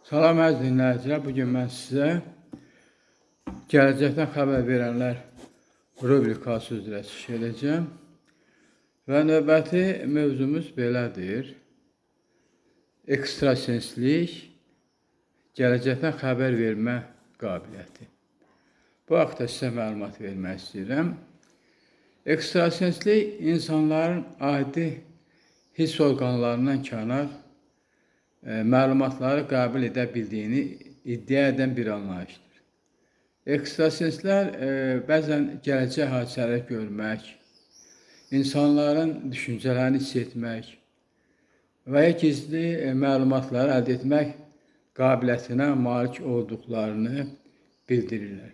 Salam əziz dinləyicilər, bugün mən sizə gələcəkdən xəbər verənlər rubrikası üzrə çıxış edəcəm. Və növbəti mövzumuz belədir. Ekstrasenslik, gələcəkdən xəbər vermə qabiliyyəti. Bu haqda sizə məlumat vermək istəyirəm. Ekstrasenslik insanların adi hiss orqanlarından kənar məlumatları qəbul edə bildiyini iddia edən bir anlayışdır. Ekstrasenslər bəzən gələcək hadisələri görmək, insanların düşüncələrini hiss etmək və ya gizli məlumatları əldə etmək qabiliyyətinə malik olduqlarını bildirirlər.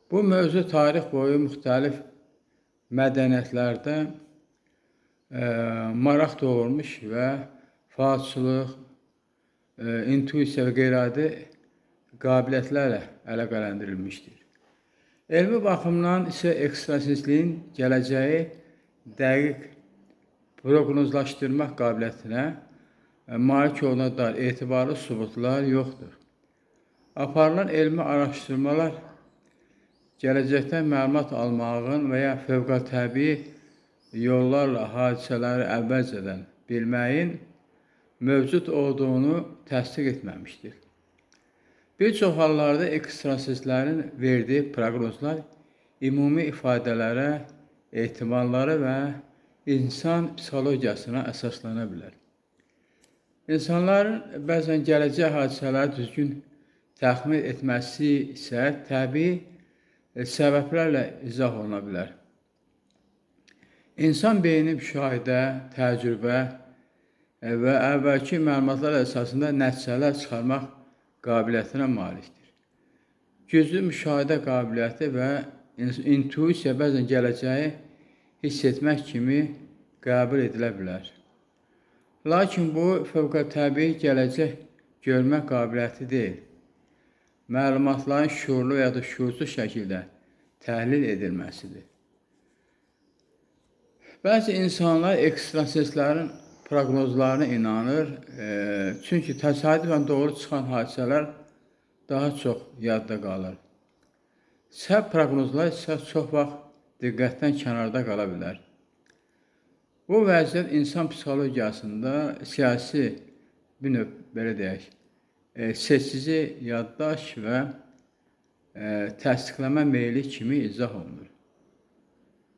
Bu mövzu tarix boyu müxtəlif mədəniyyətlərdə maraq doğurmuş və faalçılıq, intuisiya və qeyri-adi qabiliyyətlərlə əlaqələndirilmişdir. Elmi baxımdan isə ekstrasensliyin gələcəyi dəqiq proqnozlaşdırmaq qabiliyyətinə malik oluna dair etibarlı sübutlar yoxdur. Aparılan elmi araşdırmalar gələcəkdən məlumat almağın və ya fövqəltəbii yollarla hadisələri əvvəlcədən bilməyin mövcud olduğunu təsdiq etməmişdir. Bir çox hallarda ekstrasenslərin verdiyi proqnozlar ümumi ifadələrə, ehtimallara və insan psixologiyasına əsaslana bilər. İnsanların bəzən gələcək hadisələri düzgün təxmin etməsi isə təbii səbəblərlə izah oluna bilər. İnsan beyni müşahidə, təcrübə və əvvəlki məlumatlar əsasında nəticələr çıxarmaq qabiliyyətinə malikdir. Güclü müşahidə qabiliyyəti və intuisiya bəzən gələcəyi hiss etmək kimi qəbul edilə bilər. Lakin bu, fövqəltəbii gələcək görmə qabiliyyəti deyil. Məlumatların şuurlu ya da şuursuz şəkildə təhlil edilməsidir. Bəzi insanlar ekstrasenslərin proqnozlarına inanır, çünki təsadüfən doğru çıxan hadisələr daha çox yadda qalır. Səhv proqnozlar isə çox vaxt diqqətdən kənarda qala bilər. Bu vəziyyət insan psixologiyasında siyasi, bir növ belə deyək, seçici yaddaş və təsdiqləmə meyli kimi izah olunur.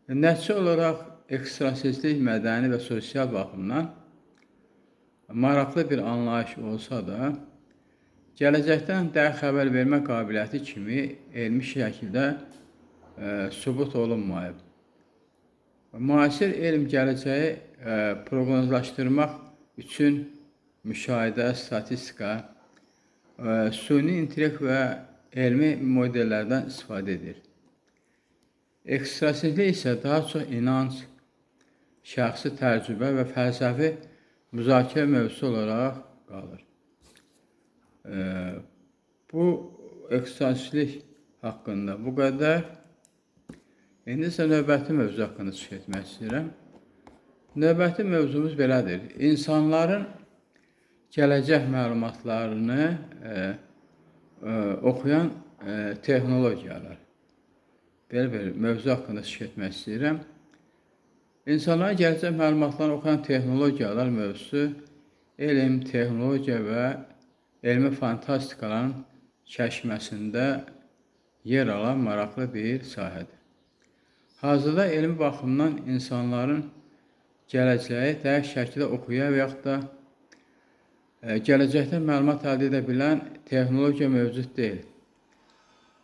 Nəticə olaraq ekstrasenslik mədəni və sosial baxımdan maraqlı bir anlayış olsa da, gələcəkdən dəqiq xəbər vermə qabiliyyəti kimi elmi şəkildə sübut olunmayıb. Müasir elm gələcəyi proqnozlaşdırmaq üçün müşahidə, statistika, süni intellekt və elmi modellərdən istifadə edir. Ekstrasenslik isə daha çox inanc, şəxsi təcrübə və fəlsəfi müzakirə mövzusu olaraq qalır. Bu ekstrasenslik haqqında bu qədər. İndi isə növbəti mövzu haqqında çıxış etmək istəyirəm. Növbəti mövzumuz belədir. İnsanların gələcək məlumatlarını oxuyan texnologiyalar. Belə bir mövzu haqqında çıxış etmək istəyirəm. İnsanların gələcək məlumatlarını oxuyan texnologiyalar mövzusu elm, texnologiya və elmi fantastikaların kəşfməsində yer alan maraqlı bir sahədir. Hazırda elmi baxımdan insanların gələcəyi dəqiq şəkildə oxuya və yaxud da gələcəkdən məlumat əldə edə bilən texnologiya mövcud deyil.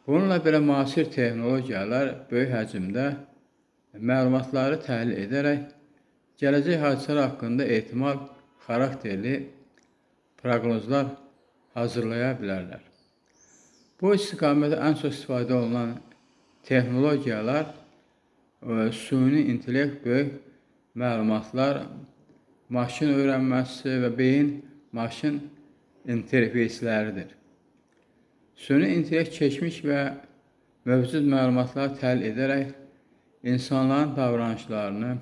Bununla belə müasir texnologiyalar böyük həcmdə məlumatları təhlil edərək gələcək hadisələr haqqında ehtimal xarakterli proqnozlar hazırlaya bilərlər. Bu istiqamətdə ən çox istifadə olunan texnologiyalar süni intellekt, böyük məlumatlar, maşın öyrənməsi və beyin-maşın interfeysləridir. Süni intellekt keçmiş və mövcud məlumatları təhlil edərək insanların davranışlarını,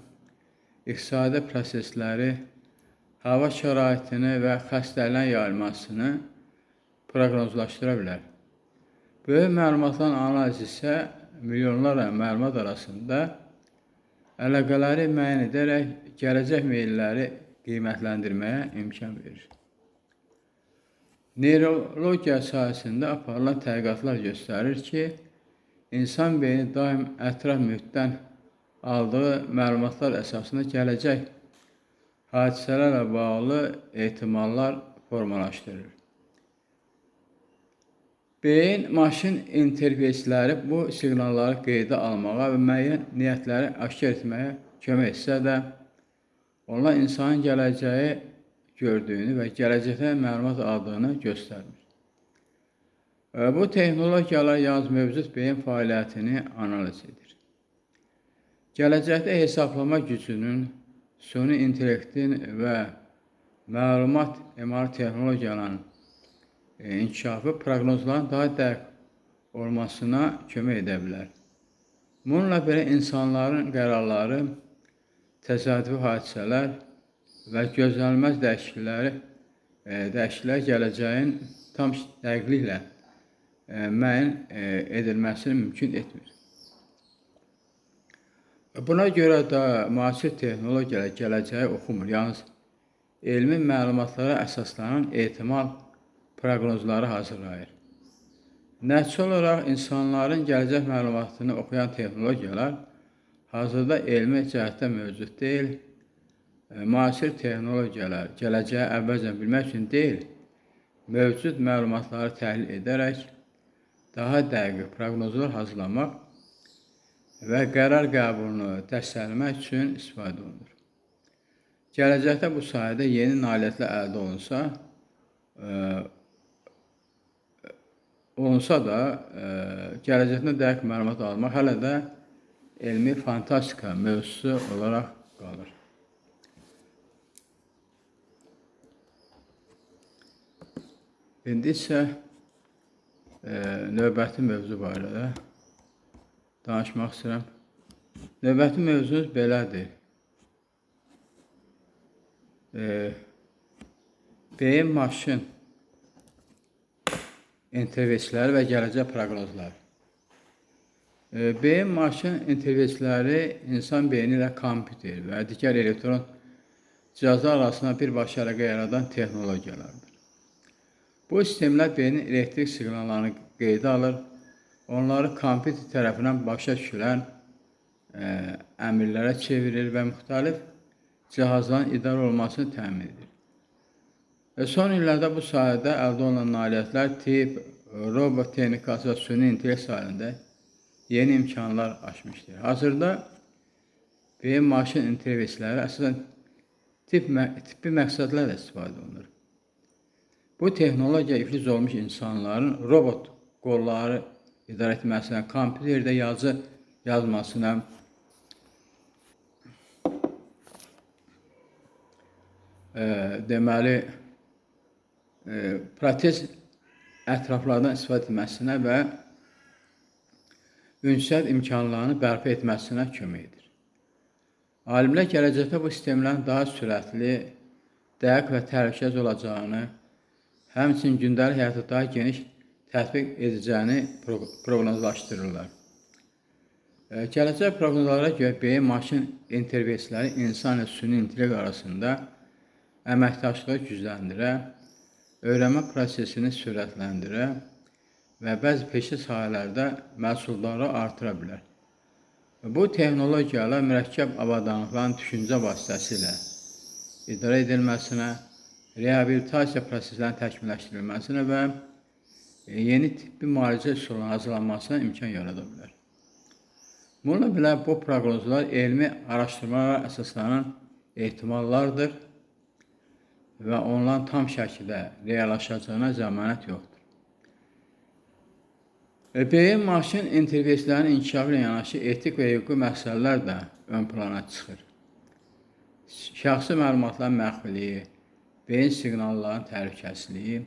iqtisadi prosesləri, hava şəraitini və xəstələrin yayılmasını proqnozlaşdıra bilər. Böyük məlumatların analizi isə milyonlarla məlumat arasında əlaqələri müəyyən edərək gələcək meylləri qiymətləndirməyə imkan verir. Neurologiya sahəsində aparılan tədqiqatlar göstərir ki, insan beyni daim ətraf mühitdən aldığı məlumatlar əsasında gələcək hadisələrlə bağlı ehtimallar formalaşdırır. Beyin maşın interfeysləri bu siqnalları qeydə almağa və müəyyən niyyətləri aşkar etməyə kömək etsə də, onlar insanın gələcəyi gördüyünü və gələcəkdən məlumat aldığını göstərmir. Bu texnologiyalar yalnız mövcud beyin fəaliyyətini analiz edir. Gələcəkdə hesablama gücünün, süni intellektin və məlumat emal texnologiyalarının inkişafı proqnozların daha dəqiq olmasına kömək edə bilər. Bununla belə insanların qərarları, təsadüfi hadisələr və gözlənilməz dəyişikliklər gələcəyin tam dəqiqliklə müəyyən edilməsini mümkün etmir. Buna görə də müasir texnologiyalar gələcəyi oxumur, yalnız elmi məlumatlara əsaslanan ehtimal proqnozları hazırlayır. Nəticə olaraq insanların gələcək məlumatını oxuyan texnologiyalar hazırda elmi cəhətdə mövcud deyil. Müasir texnologiyalar gələcəyi əvvəlcən bilmək üçün deyil, mövcud məlumatları təhlil edərək daha dəqiq proqnozlar hazırlamaq və qərar qəbulunu dəstəkləmək üçün istifadə olunur. Gələcəkdə bu sayədə yeni nailiyyətlər əldə olunsa da, gələcəkdə dəqiq məlumat almaq hələ də elmi fantastika mövzusu olaraq qalır. İndi isə növbəti mövzu barədə danışmaq istəyirəm. Növbəti mövzumuz belədir. Beyin maşın interfeysləri və gələcək proqnozları. Beyin maşın interfeysləri insan beyni ilə kompüter və digər elektron cihazlar arasında birbaşa əlaqə yaradan texnologiyalardır. Bu sistemlər beynin elektrik siqnallarını qeydə alır, onları kompüter tərəfindən başa düşülən əmrlərə çevirir və müxtəlif cihazların idarə olunmasını təmin edir. Son illərdə bu sahədə əldə olunan nailiyyətlər tibb, robot texnikası və süni intellekt sahəsində yeni imkanlar açmışdır. Hazırda beyin maşın interfeysləri əsasən tibbi məqsədlərlə istifadə olunur. Bu texnologiya iflic olmuş insanların robot qolları idarə etməsinə, kompüterdə yazı yazmasına, deməli, protez ətraflardan istifadə etməsinə və ünsiyyət imkanlarını bərpa etməsinə kömək edir. Alimlər gələcəkdə bu sistemlərin daha sürətli, dəqiq və təhlükəsiz olacağını, həmçinin gündəlik həyata daha geniş tətbiq edəcəyini proqnozlaşdırırlar. Gələcək proqnozlara görə beyin maşın interfeysləri insan və süni intellekt arasında əməkdaşlığı gücləndirə, öyrənmə prosesini sürətləndirə və bəzi peşə sahələrdə məhsuldarlığı artıra bilər. Bu texnologiyalar mürəkkəb avadanlıqların düşüncə vasitəsilə idarə edilməsinə, reabilitasiya proseslərinin təkmilləşdirilməsinə və yeni tibbi müalicə üsullarının hazırlanmasına imkan yarada bilər. Bununla belə bu proqnozlar elmi araşdırmalara əsaslanan ehtimallardır və onların tam şəkildə reallaşacağına zəmanət yoxdur. Beyin maşın interfeyslərinin inkişafı ilə yanaşı etik və hüquqi məsələlər də ön plana çıxır. Şəxsi məlumatların məxfiliyi, beyin siqnallarının təhlükəsizliyi,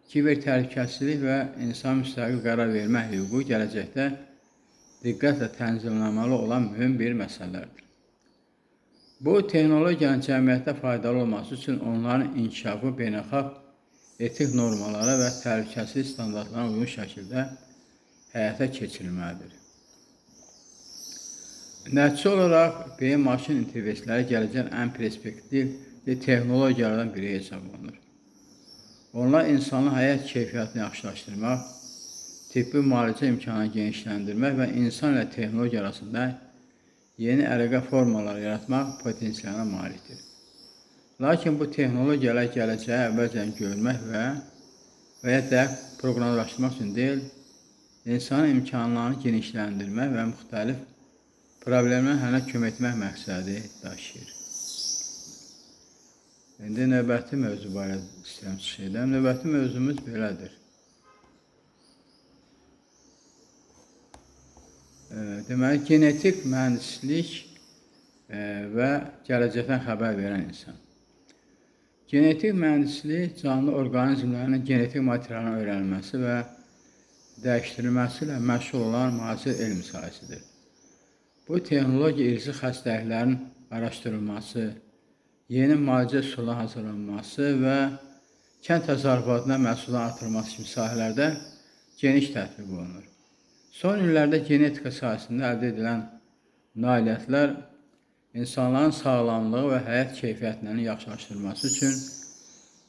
kiber təhlükəsizlik və insan müstəqil qərar vermə hüququ gələcəkdə diqqətlə tənzimləməli olan mühüm bir məsələlərdir. Bu texnologiyanın cəmiyyətdə faydalı olması üçün onların inkişafı beynəlxalq etik normalara və təhlükəsizlik standartlarına uyğun şəkildə həyata keçirilməlidir. Nəticə olaraq beyin maşın interfeysləri gələcəyin ən perspektivli texnologiyalardan biri hesab olunur. Onlar insanın həyat keyfiyyətini yaxşılaşdırmaq, tibbi müalicə imkanını genişləndirmək və insan ilə texnologiya arasında yeni əlaqə formaları yaratmaq potensialına malikdir. Lakin bu texnologiyalar gələcəyi əvvəlcən görmək və ya dəqiq proqramlaşdırmaq üçün deyil, insanın imkanlarını genişləndirmək və müxtəlif problemlərə həllə kömək etmək məqsədi daşıyır. İndi növbəti mövzu barədə istəyirəm çıxış edəm. Növbəti mövzumuz belədir. Deməli, genetik mühəndislik və gələcəkdən xəbər verən insan. Genetik mühəndislik canlı orqanizmlərin genetik materialının öyrənilməsi və dəyişdirilməsi ilə məşğul olan müasir elm sahəsidir. Bu texnologiya irsi xəstəliklərin araşdırılması, yeni müalicə üsullarının hazırlanması və kənd təsərrüfatına məhsulların artırılması kimi sahələrdə geniş tətbiq olunur. Son illərdə genetika sahəsində əldə edilən nailiyyətlər insanların sağlamlığı və həyat keyfiyyətlərinin yaxşılaşdırılması üçün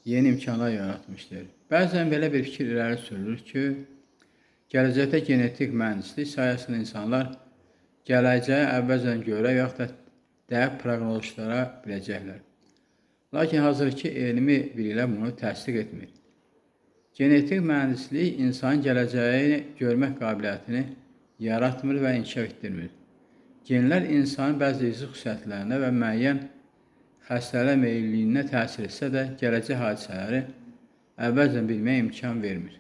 yeni imkanlar yaratmışdır. Bəzən belə bir fikir irəli sürülür ki, gələcəkdə genetik mühəndislik sayəsində insanlar gələcəyi əvvəlcən görə və yaxud da dəqiq proqnozlaşdıra biləcəklər. Lakin hazırki elmi biliklər bunu təsdiq etmir. Genetik mühəndislik insanın gələcəyini görmək qabiliyyətini yaratmır və inkişaf etdirmir. Genlər insanın bəzi irsi xüsusiyyətlərinə və müəyyən xəstəliklər meyilliyinə təsir etsə də, gələcək hadisələri əvvəlcən bilməyə imkan vermir.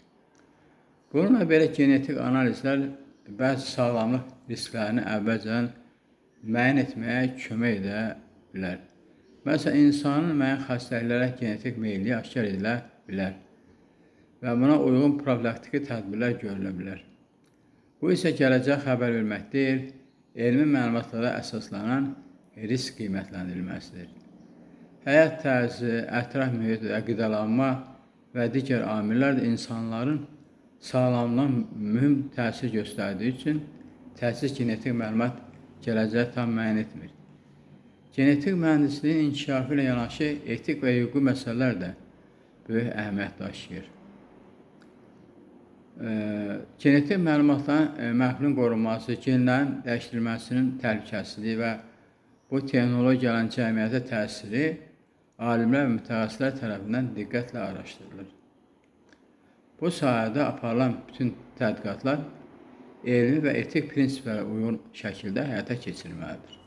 Bununla belə genetik analizlər bəzi sağlamlıq risklərini əvvəlcən müəyyən etməyə kömək edə bilər. Məsələn, insanın müəyyən xəstəliklərə genetik meyilliyi aşkar edilə bilər və buna uyğun profilaktiki tədbirlər görülə bilər. Bu isə gələcək xəbər vermək deyil, elmi məlumatlara əsaslanan risk qiymətləndirilməsidir. Həyat tərzi, ətraf mühit və qidalanma və digər amillər də insanların sağlamlığına mühüm təsir göstərdiyi üçün təsir genetik məlumat gələcəyi tam müəyyən etmir. Genetik mühəndisliyin inkişafı ilə yanaşı etik və hüquqi məsələlər də böyük əhəmiyyət daşıyır. Genetik məlumatların məxfilin qorunması, genlərin dəyişdirilməsinin təhlükəsizliyi və bu texnologiyanın cəmiyyətə təsiri alimlər və mütəxəssislər tərəfindən diqqətlə araşdırılır. Bu sahədə aparılan bütün tədqiqatlar elmi və etik prinsiplərə uyğun şəkildə həyata keçirilməlidir.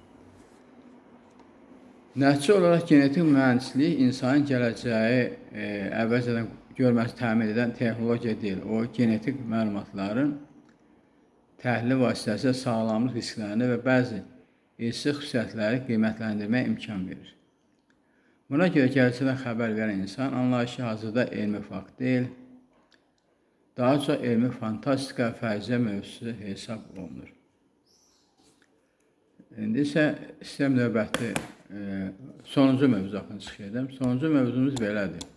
Nəticə olaraq genetik mühəndislik insanın gələcəyi əvvəlcədən görməsi təmin edən texnologiya deyil. O, genetik məlumatların təhlili vasitəsilə sağlamlıq risklərini və bəzi irsi xüsusiyyətləri qiymətləndirməyə imkan verir. Buna görə gələcəkdən xəbər verən insan anlayışı hazırda elmi fakt deyil, daha çox elmi fantastika, fərziyə mövzusu hesab olunur. İndi isə istəyirəm növbəti sonuncu mövzu haqqında çıxış edəm. Sonuncu mövzumuz belədir.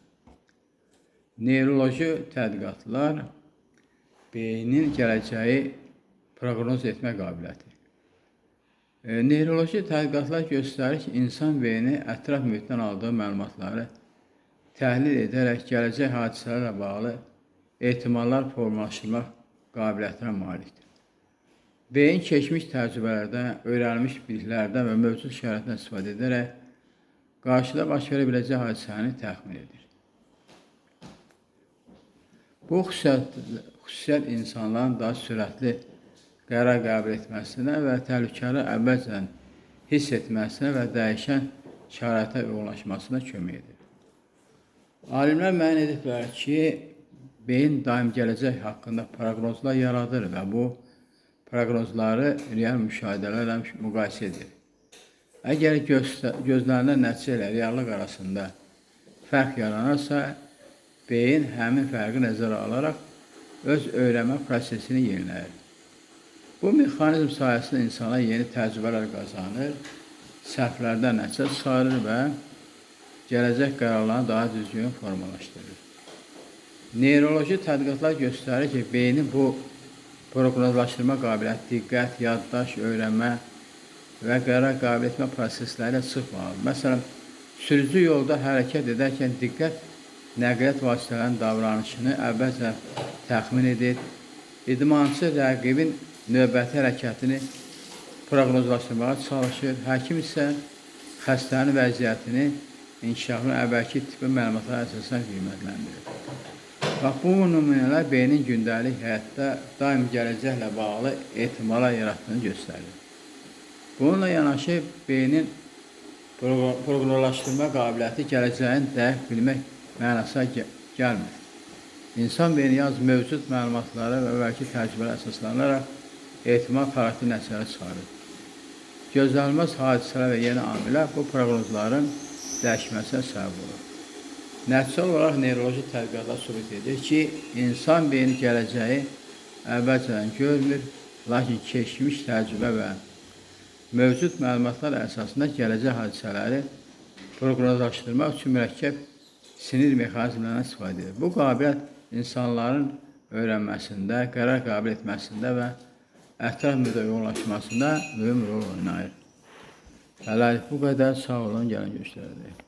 Nevroloji tədqiqatlar beynin gələcəyi proqnoz etmə qabiliyyəti. Nevroloji tədqiqatlar göstərir ki, insan beyni ətraf mühitdən aldığı məlumatları təhlil edərək gələcək hadisələrlə bağlı ehtimallar formalaşdırmaq qabiliyyətinə malikdir. Beyin keçmiş təcrübələrdən, öyrənilmiş biliklərdən və mövcud şəraitdən istifadə edərək qarşıda baş verə biləcək hadisəni təxmin edir. Bu xüsusiyyət insanların daha sürətli qərar qəbul etməsinə və təhlükəli əvvəlcədən hiss etməsinə və dəyişən şəraitə uyğunlaşmasına kömək edir. Alimlər müəyyən ediblər ki, beyin daim gələcək haqqında proqnozlar yaradır və bu proqnozları real müşahidələrlə müqayisə edir. Əgər gözlənilən nəticə ilə reallıq arasında fərq yaranırsa, beyin həmin fərqi nəzərə alaraq öz öyrənmə prosesini yeniləyir. Bu mexanizm sayəsində insana yeni təcrübələr qazanır, səhvlərdən nəticə çıxarır və gələcək qərarlarını daha düzgün formalaşdırır. Neuroloji tədqiqatlar göstərir ki, beynin bu proqnozlaşdırma qabiliyyəti, diqqət, yaddaş, öyrənmə və qərar qəbul etmə prosesləri ilə sıx bağlıdır. Məsələn, sürücü yolda hərəkət edərkən diqqət nəqliyyat vasitələrinin davranışını əvvəlcə təxmin edir. İdmançı rəqibin növbəti hərəkətini proqnozlaşdırmağa çalışır. Həkim isə xəstənin vəziyyətini, inkişafını əvvəlki tibbi məlumatlara əsasən qiymətləndirir. Bax, bu nümunələr beynin gündəlik həyatda daim gələcəklə bağlı ehtimallar yaratdığını göstərir. Bununla yanaşı, beynin proqnozlaşdırma qabiliyyəti gələcəyin dəqiq bilmək mənasına gəlmir. İnsan beyni yalnız mövcud məlumatlara və əvvəlki təcrübələrə əsaslanaraq ehtimal xarakterli nəticələr çıxarır. Gözlənilməz hadisələr və yeni amillər bu proqnozların dəyişməsinə səbəb olur. Nəticə olaraq neuroloji tədqiqatlar sübut edir ki, insan beyni gələcəyi əvvəlcədən görmür, lakin keçmiş təcrübə və mövcud məlumatlar əsasında gələcək hadisələri proqnozlaşdırmaq üçün mürəkkəb sinir mexanizmlərindən istifadə edir. Bu qabiliyyət insanların öyrənməsində, qərar qəbul etməsində və ətraf mühitə uyğunlaşmasında mühüm rol oynayır. Hələlik bu qədər. Sağ olun, gəlin göstərək.